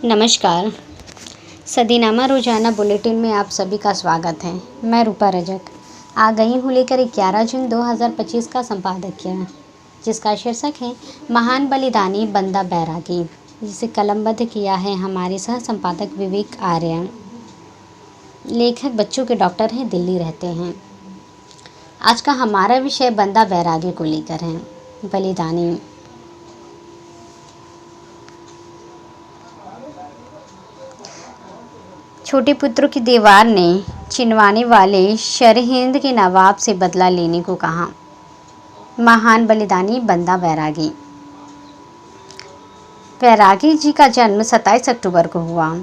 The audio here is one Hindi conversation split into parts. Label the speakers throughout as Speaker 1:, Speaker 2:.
Speaker 1: नमस्कार। सदीनामा रोजाना बुलेटिन में आप सभी का स्वागत है। मैं रूपा रजक आ गई हूँ लेकर 11 जून 2025 का संपादकीय, जिसका शीर्षक है महान बलिदानी बंदा बैरागी, जिसे कलमबद्ध किया है हमारे सह संपादक विवेक आर्यन। लेखक बच्चों के डॉक्टर हैं, दिल्ली रहते हैं। आज का हमारा विषय बंदा बैरागी को लेकर है। बलिदानी। छोटे पुत्रों की दीवार ने चिनवाने वाले सरहिंद के नवाब से बदला लेने को कहा। महान बलिदानी बंदा बैरागी। बैरागी जी का जन्म 27 अक्टूबर को हुआ,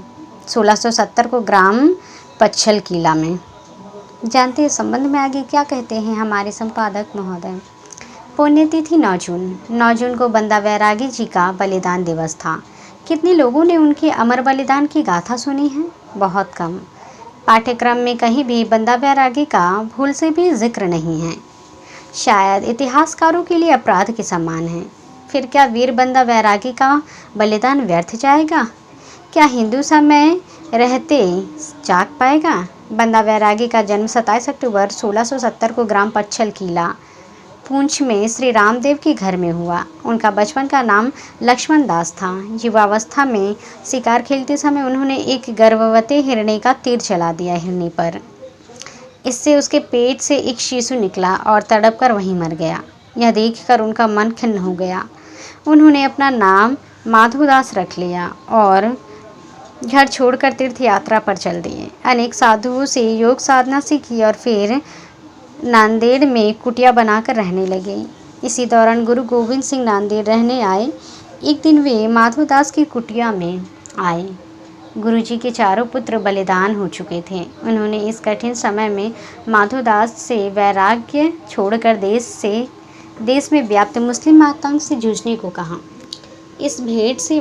Speaker 1: 1670 को ग्राम पच्छल किला में। जानते हैं संबंध में आगे क्या कहते हैं हमारे संपादक महोदय। पुण्यतिथि 9 जून को बंदा बैरागी जी का बलिदान दिवस था। कितने लोगों ने उनके अमर बलिदान की गाथा सुनी है? बहुत कम। पाठ्यक्रम में कहीं भी बंदा बैरागी का भूल से भी जिक्र नहीं है। शायद इतिहासकारों के लिए अपराध के समान है। फिर क्या वीर बंदा बैरागी का बलिदान व्यर्थ जाएगा? क्या हिंदू समय रहते जाग पाएगा? बंदा बैरागी का जन्म 27 अक्टूबर 1670 को ग्राम पच्छल किला, पूंछ में श्री रामदेव के घर में हुआ। उनका बचपन का नाम लक्ष्मण दास था। युवावस्था में शिकार खेलते समय उन्होंने एक गर्भवती हिरणी का तीर चला दिया हिरणी पर। इससे उसके पेट से एक शिशु निकला और तड़प कर वहीं मर गया। यह देखकर उनका मन खिन्न हो गया। उन्होंने अपना नाम माधोदास रख लिया और घर छोड़कर तीर्थ यात्रा पर चल दिए। अनेक साधुओं से योग साधना सीखी और फिर नांदेड़ में कुटिया बनाकर रहने लगे। इसी दौरान गुरु गोविंद सिंह नांदेड़ रहने आए। एक दिन वे माधोदास की कुटिया में आए। गुरुजी के चारों पुत्र बलिदान हो चुके थे। उन्होंने इस कठिन समय में माधोदास से वैराग्य छोड़कर देश में व्याप्त मुस्लिम आतंक से जूझने को कहा। इस भेंट से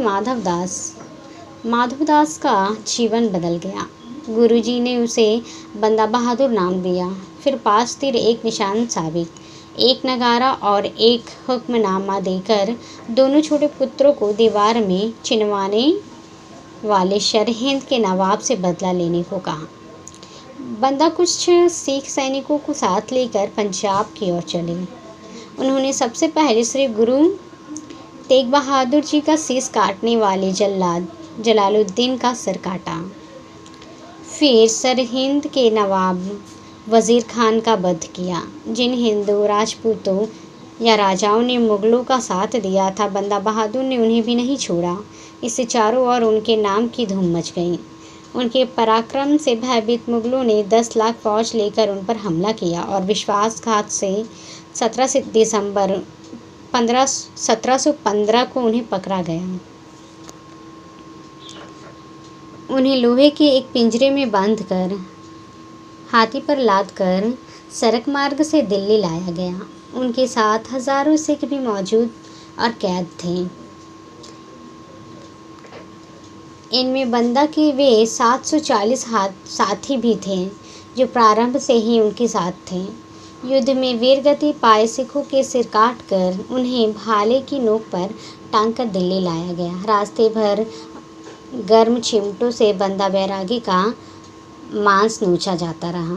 Speaker 1: माधवदास का जीवन बदल गया। गुरुजी ने उसे बंदा बहादुर नाम दिया। फिर 5 तीर, 1 निशान साबित, 1 नगारा और 1 हुक्मनामा देकर दोनों छोटे पुत्रों को दीवार में चिनवाने वाले सरहिंद के नवाब से बदला लेने को कहा। बंदा कुछ सिख सैनिकों को साथ लेकर पंजाब की ओर चले। उन्होंने सबसे पहले श्री गुरु तेग बहादुर जी का शीश काटने वाले जल्लाद जलालुद्दीन का सिर काटा। फिर सरहिंद के नवाब वज़ीर खान का वध किया। जिन हिंदू राजपूतों या राजाओं ने मुग़लों का साथ दिया था, बंदा बहादुर ने उन्हें भी नहीं छोड़ा। इससे चारों ओर उनके नाम की धूम मच गई। उनके पराक्रम से भयभीत मुग़लों ने 10 लाख फौज लेकर उन पर हमला किया और विश्वासघात से 17 दिसंबर 1715 को उन्हें पकड़ा गया। उन्हें लोहे के एक पिंजरे में बांधकर हाथी पर लादकर सड़क मार्ग से दिल्ली लाया गया। उनके साथ हजारों सिख भी मौजूद और कैद थे। इनमें बंदा के वे 740 साथी भी थे जो प्रारंभ से ही उनके साथ थे। युद्ध में वीरगति पाए सिखों के सिर काटकर उन्हें भाले की नोक पर टांगकर दिल्ली लाया गया। रास्ते भर गर्म चिमटों से बंदा बैरागी का मांस नोचा जाता रहा।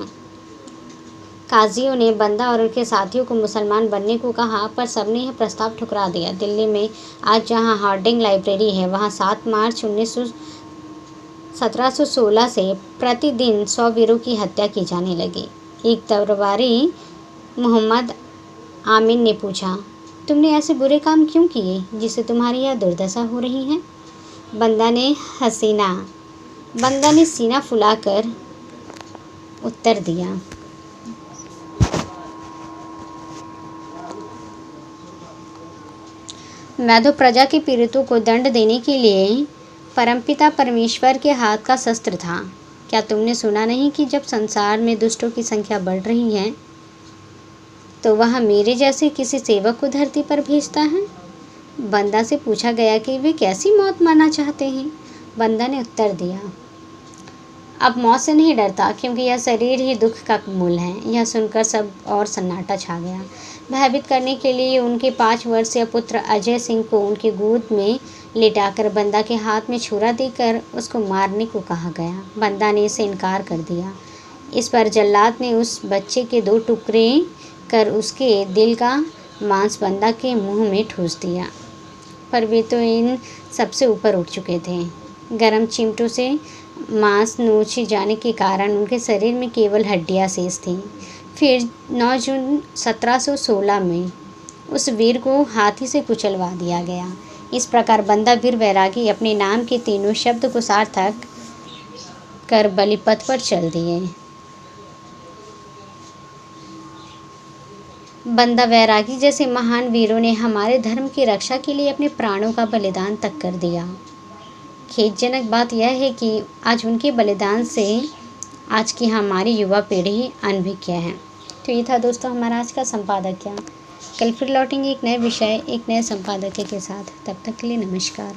Speaker 1: काजियों ने बंदा और उनके साथियों को मुसलमान बनने को कहा, पर सबने यह प्रस्ताव ठुकरा दिया। दिल्ली में आज जहां हार्डिंग लाइब्रेरी है, वहां 7 मार्च 1716 से प्रतिदिन 100 वीरों की हत्या की जाने लगी। एक दरबारी मोहम्मद आमिन ने पूछा, तुमने ऐसे बुरे काम क्यों किए जिससे तुम्हारी यह दुर्दशा हो रही है? बंदा ने सीना फुलाकर उत्तर दिया, मैं तो प्रजा के पीड़ितों को दंड देने के लिए परमपिता परमेश्वर के हाथ का शस्त्र था। क्या तुमने सुना नहीं कि जब संसार में दुष्टों की संख्या बढ़ रही है तो वह मेरे जैसे किसी सेवक को धरती पर भेजता है? बंदा से पूछा गया कि वे कैसी मौत मरना चाहते हैं। बंदा ने उत्तर दिया, अब मौत से नहीं डरता, क्योंकि यह शरीर ही दुख का मूल है। यह सुनकर सब और सन्नाटा छा गया। भयभीत करने के लिए उनके 5 वर्षीय पुत्र अजय सिंह को उनकी गोद में लिटाकर बंदा के हाथ में छुरा देकर उसको मारने को कहा गया। बंदा ने इसे इनकार कर दिया। इस पर जल्लाद ने उस बच्चे के 2 टुकड़े कर उसके दिल का मांस बंदा के मुंह में ठूस दिया। पर वे तो इन सबसे ऊपर उठ चुके थे। गर्म चिमटों से मांस नोचे जाने के कारण उनके शरीर में केवल हड्डियां शेष थीं। फिर 9 जून 1716 में उस वीर को हाथी से कुचलवा दिया गया। इस प्रकार बंदा वीर बैरागी अपने नाम के तीनों शब्द को सार्थक कर बलिपथ पर चल दिए। बंदा बैरागी जैसे महान वीरों ने हमारे धर्म की रक्षा के लिए अपने प्राणों का बलिदान तक कर दिया। खेदजनक बात यह है कि आज उनके बलिदान से आज की हमारी युवा पीढ़ी अनभिज्ञ है। तो ये था दोस्तों हमारा आज का संपादकीय। कल फिर लौटेंगे एक नए विषय, एक नए संपादकीय के साथ। तब तक के लिए नमस्कार।